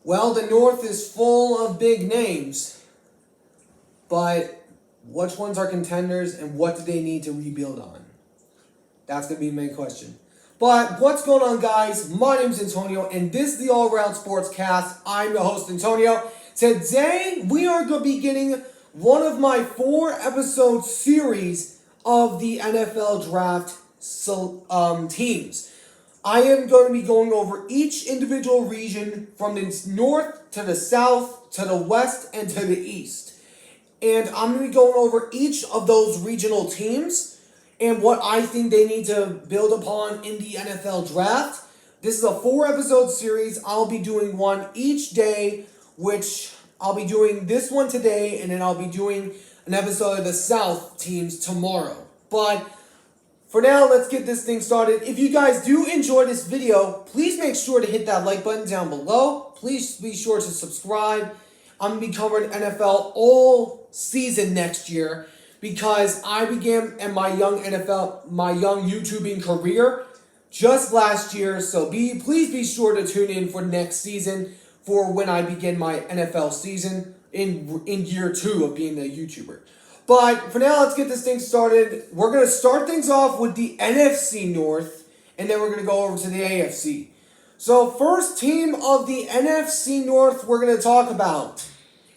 Well, the North is full of big names, but which ones are contenders and what do they need to rebuild on? That's going to be the main question. But what's going on, guys? My name's Antonio, and this is the All Around Sports Cast. I'm your host, Antonio. Today, we are going to be getting one of my 4-episode series of the NFL Draft teams. I am going to be going over each individual region from the north to the south to the west and to the east. And I'm going to be going over each of those regional teams and what I think they need to build upon in the NFL Draft. This is a 4-episode series. I'll be doing one each day, which I'll be doing this one today, and then I'll be doing an episode of the South teams tomorrow. But for now, let's get this thing started. If you guys do enjoy this video, please make sure to hit that like button down below. Please be sure to subscribe. I'm going to be covering NFL all season next year because I began in my young YouTubing career just last year. So please be sure to tune in for next season for when I begin my NFL season in year 2 of being a YouTuber. But for now, let's get this thing started. We're going to start things off with the NFC North, and then we're going to go over to the AFC. So first team of the NFC North we're going to talk about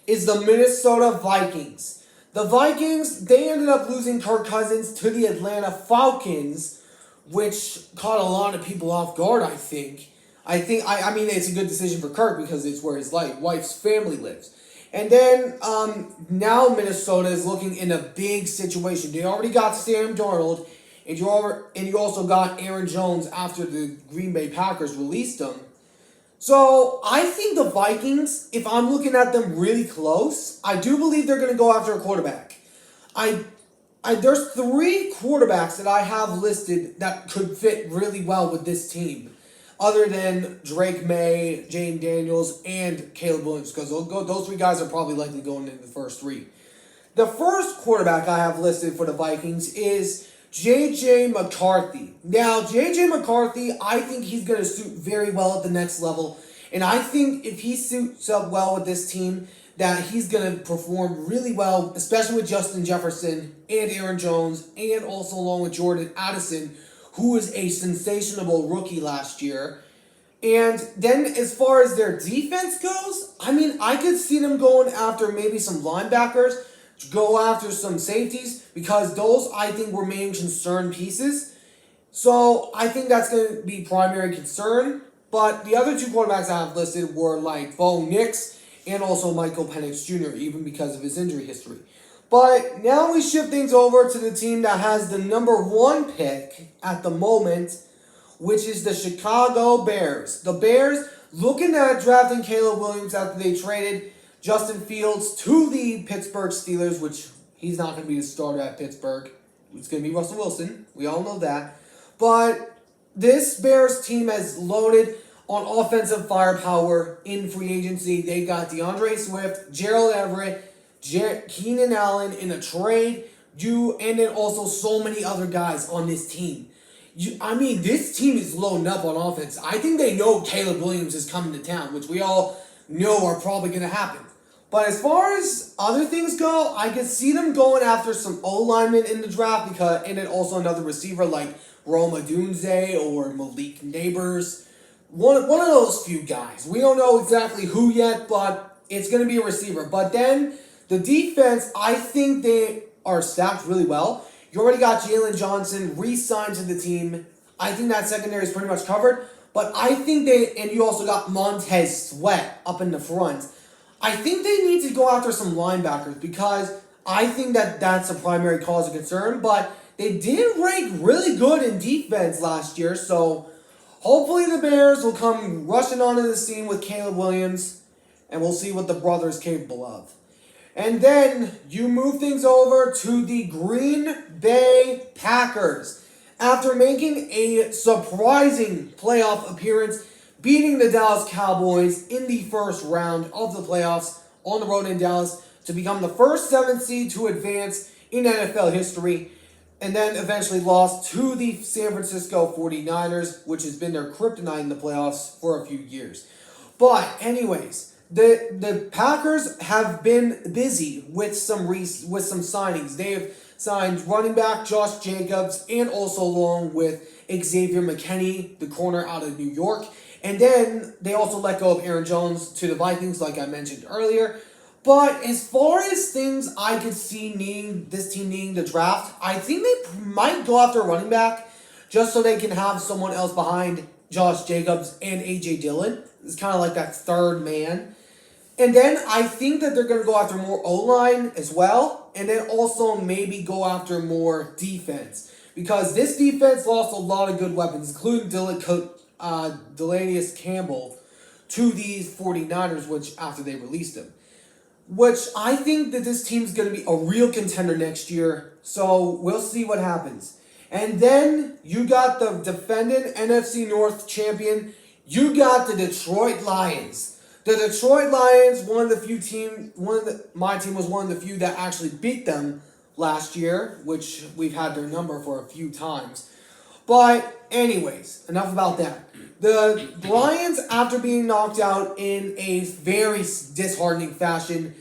is the Minnesota Vikings. The Vikings, they ended up losing Kirk Cousins to the Atlanta Falcons, which caught a lot of people off guard, I think. I mean, it's a good decision for Kirk because it's where his wife's family lives. And then now Minnesota is looking in a big situation. They already got Sam Darnold, and you also got Aaron Jones after the Green Bay Packers released him. So I think the Vikings, if I'm looking at them really close, I do believe they're going to go after a quarterback. There's 3 quarterbacks that I have listed that could fit really well with this team, other than Drake May, Jane Daniels, and Caleb Williams, because those 3 guys are probably likely going in the first 3. The first quarterback I have listed for the Vikings is J.J. McCarthy. Now, J.J. McCarthy, I think he's going to suit very well at the next level, and I think if he suits up well with this team, that he's going to perform really well, especially with Justin Jefferson and Aaron Jones, and also along with Jordan Addison, who was a sensational rookie last year. And then as far as their defense goes, I mean, I could see them going after maybe some linebackers, go after some safeties, because those, I think, were main concern pieces. So I think that's going to be primary concern. But the other 2 quarterbacks I have listed were like Bo Nix and also Michael Penix Jr., even because of his injury history. But now we shift things over to the team that has the number 1 pick at the moment, which is the Chicago Bears. The Bears looking at drafting Caleb Williams after they traded Justin Fields to the Pittsburgh Steelers, which he's not going to be the starter at Pittsburgh. It's going to be Russell Wilson. We all know that. But this Bears team has loaded on offensive firepower in free agency. They got DeAndre Swift, Gerald Everett, Keenan Allen in a trade, and then also so many other guys on this team. I mean, this team is loading up on offense. I think they know Caleb Williams is coming to town, which we all know are probably going to happen. But as far as other things go, I can see them going after some O-linemen in the draft, and then also another receiver like Roma Dunze or Malik Neighbors. One of those few guys. We don't know exactly who yet, but it's going to be a receiver. But then the defense, I think they are stacked really well. You already got Jalen Johnson re-signed to the team. I think that secondary is pretty much covered. But I think and you also got Montez Sweat up in the front. I think they need to go after some linebackers because I think that's a primary cause of concern. But they did rank really good in defense last year. So hopefully the Bears will come rushing onto the scene with Caleb Williams. And we'll see what the brother's capable of. And then you move things over to the Green Bay Packers. After making a surprising playoff appearance, beating the Dallas Cowboys in the first round of the playoffs on the road in Dallas to become the first 7th seed to advance in NFL history, and then eventually lost to the San Francisco 49ers, which has been their kryptonite in the playoffs for a few years. But anyways, the Packers have been busy with some signings. They have signed running back Josh Jacobs and also along with Xavier McKinney, the corner out of New York. And then they also let go of Aaron Jones to the Vikings, like I mentioned earlier. But as far as things I could see this team needing to draft, I think they might go after a running back just so they can have someone else behind Josh Jacobs and A.J. Dillon. It's kind of like that third man. And then I think that they're going to go after more O-line as well. And then also maybe go after more defense. Because this defense lost a lot of good weapons, including Delanius Campbell, to these 49ers, which after they released him. Which I think that this team's going to be a real contender next year. So we'll see what happens. And then you got the defending NFC North champion. You got the Detroit Lions. The Detroit Lions, my team was one of the few that actually beat them last year, which we've had their number for a few times. But anyways, enough about that. The Lions, after being knocked out in a very disheartening fashion,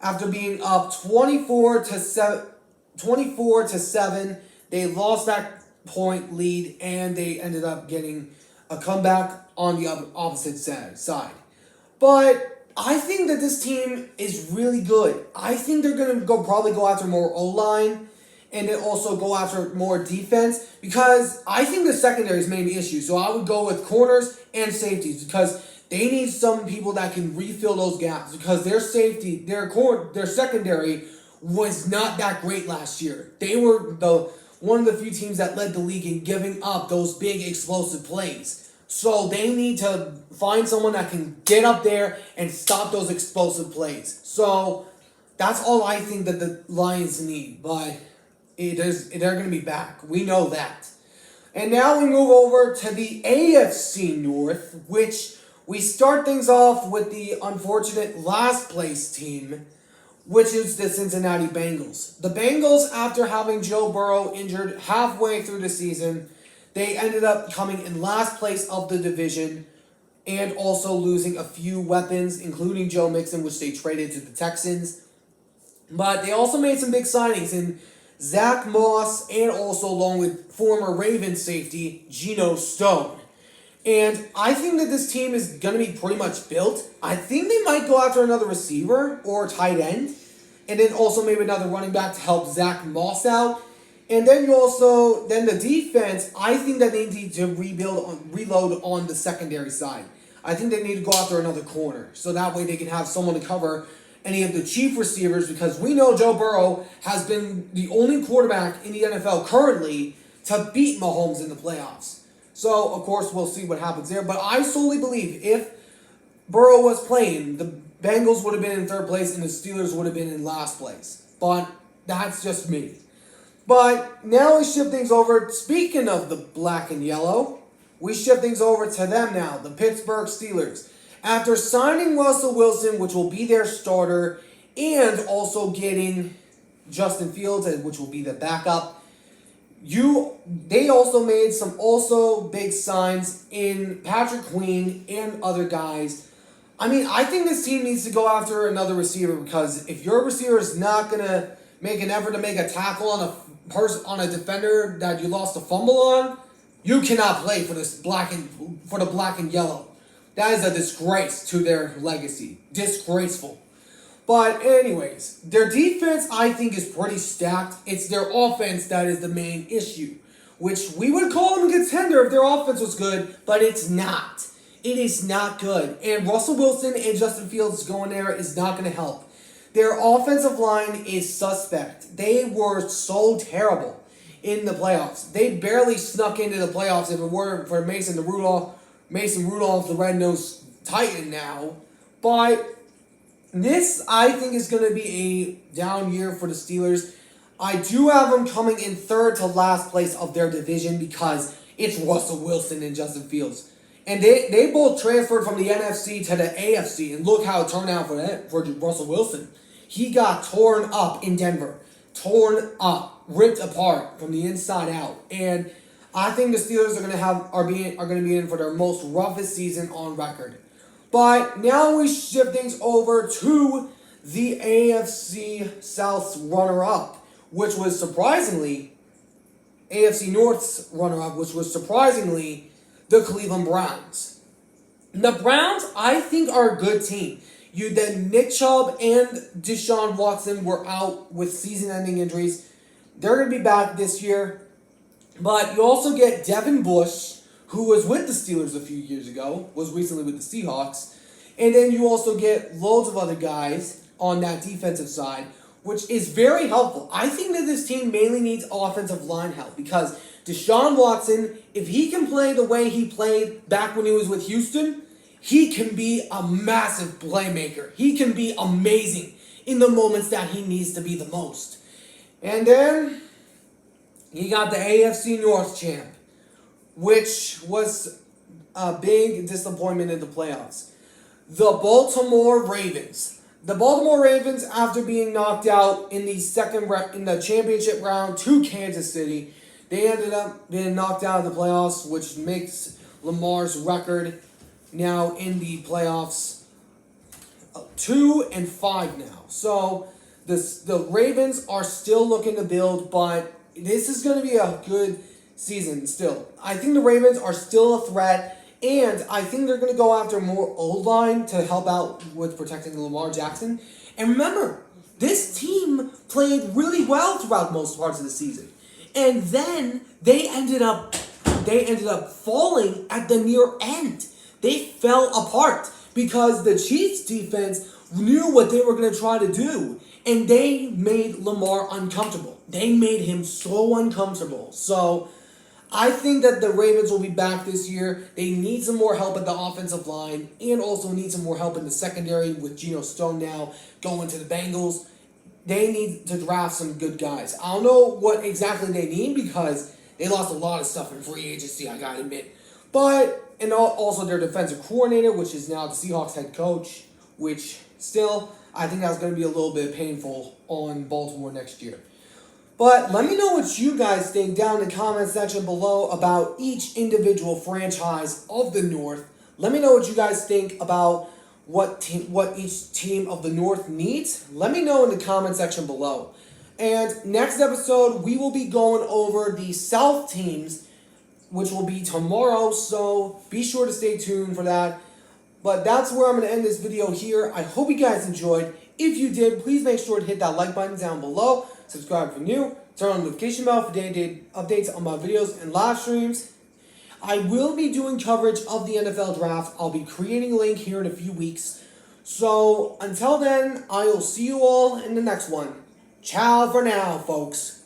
after being up 24 to 7, they lost that point lead and they ended up getting a comeback on the opposite side. But I think that this team is really good. I think they're going to probably go after more O-line and then also go after more defense because I think the secondary is mainly issue. So I would go with corners and safeties because they need some people that can refill those gaps because their secondary was not that great last year. They were one of the few teams that led the league in giving up those big explosive plays. So they need to find someone that can get up there and stop those explosive plays. So that's all I think that the Lions need. But they're going to be back. We know that. And now we move over to the AFC North, which we start things off with the unfortunate last place team, which is the Cincinnati Bengals. The Bengals, after having Joe Burrow injured halfway through the season, they ended up coming in last place of the division and also losing a few weapons, including Joe Mixon, which they traded to the Texans. But they also made some big signings in Zach Moss and also along with former Ravens safety Geno Stone. And I think that this team is going to be pretty much built. I think they might go after another receiver or tight end. And then also maybe another running back to help Zach Moss out. And then the defense, I think that they need to reload on the secondary side. I think they need to go after another corner. So that way they can have someone to cover any of the chief receivers because we know Joe Burrow has been the only quarterback in the NFL currently to beat Mahomes in the playoffs. So, of course, we'll see what happens there. But I solely believe if Burrow was playing, the Bengals would have been in third place and the Steelers would have been in last place. But that's just me. But now we shift things over. Speaking of the black and yellow, we shift things over to them now, the Pittsburgh Steelers. After signing Russell Wilson, which will be their starter, and also getting Justin Fields, which will be the backup, they also made some big signs in Patrick Queen and other guys. I mean, I think this team needs to go after another receiver because if your receiver is not going to make an effort to make a tackle on a defender that you lost a fumble on, you cannot play for the black and yellow. That is a disgrace to their legacy. Disgraceful. But anyways, their defense, I think, is pretty stacked. It's their offense that is the main issue, which we would call them a contender if their offense was good, but it's not. It is not good. And Russell Wilson and Justin Fields going there is not going to help. Their offensive line is suspect. They were so terrible in the playoffs. They barely snuck into the playoffs if it weren't for Mason Rudolph, the red-nosed Titan now. But this, I think, is going to be a down year for the Steelers. I do have them coming in third to last place of their division because it's Russell Wilson and Justin Fields. And they both transferred from the NFC to the AFC. And look how it turned out for Russell Wilson. He got torn up in Denver. Torn up. Ripped apart from the inside out. And I think the Steelers are going to be in for their most roughest season on record. But now we shift things over to the AFC South's runner-up, which was surprisingly AFC North's runner-up, which was surprisingly the Cleveland Browns. The Browns, I think, are a good team. Nick Chubb and Deshaun Watson were out with season-ending injuries. They're going to be back this year. But you also get Devin Bush, who was with the Steelers a few years ago, was recently with the Seahawks. And then you also get loads of other guys on that defensive side, which is very helpful. I think that this team mainly needs offensive line help because Deshaun Watson, if he can play the way he played back when he was with Houston, he can be a massive playmaker. He can be amazing in the moments that he needs to be the most. And then you got the AFC North champ, which was a big disappointment in the playoffs. The Baltimore Ravens. The Baltimore Ravens, after being knocked out in the championship round to Kansas City, they ended up being knocked out of the playoffs, which makes Lamar's record now in the playoffs 2-5 now. So the Ravens are still looking to build, but this is going to be a good season still. I think the Ravens are still a threat, and I think they're going to go after more O-line to help out with protecting Lamar Jackson. And remember, this team played really well throughout most parts of the season. And then they ended up falling at the near end. They fell apart because the Chiefs defense knew what they were going to try to do, and they made Lamar uncomfortable. They made him so uncomfortable. So I think that the Ravens will be back this year. They need some more help at the offensive line and also need some more help in the secondary with Geno Stone now going to the Bengals. They need to draft some good guys. I don't know what exactly they need because they lost a lot of stuff in free agency, I gotta admit. And also their defensive coordinator, which is now the Seahawks head coach, which still, I think that's going to be a little bit painful on Baltimore next year. But let me know what you guys think down in the comment section below about each individual franchise of the North. Let me know what you guys think about what each team of the North needs. Let me know in the comment section below. And next episode, we will be going over the South teams, which will be tomorrow, so be sure to stay tuned for that. But that's where I'm going to end this video here. I hope you guys enjoyed. If you did, please make sure to hit that like button down below. Subscribe for new. Turn on the notification bell for day-to-day updates on my videos and live streams. I will be doing coverage of the NFL Draft. I'll be creating a link here in a few weeks. So until then, I will see you all in the next one. Ciao for now, folks.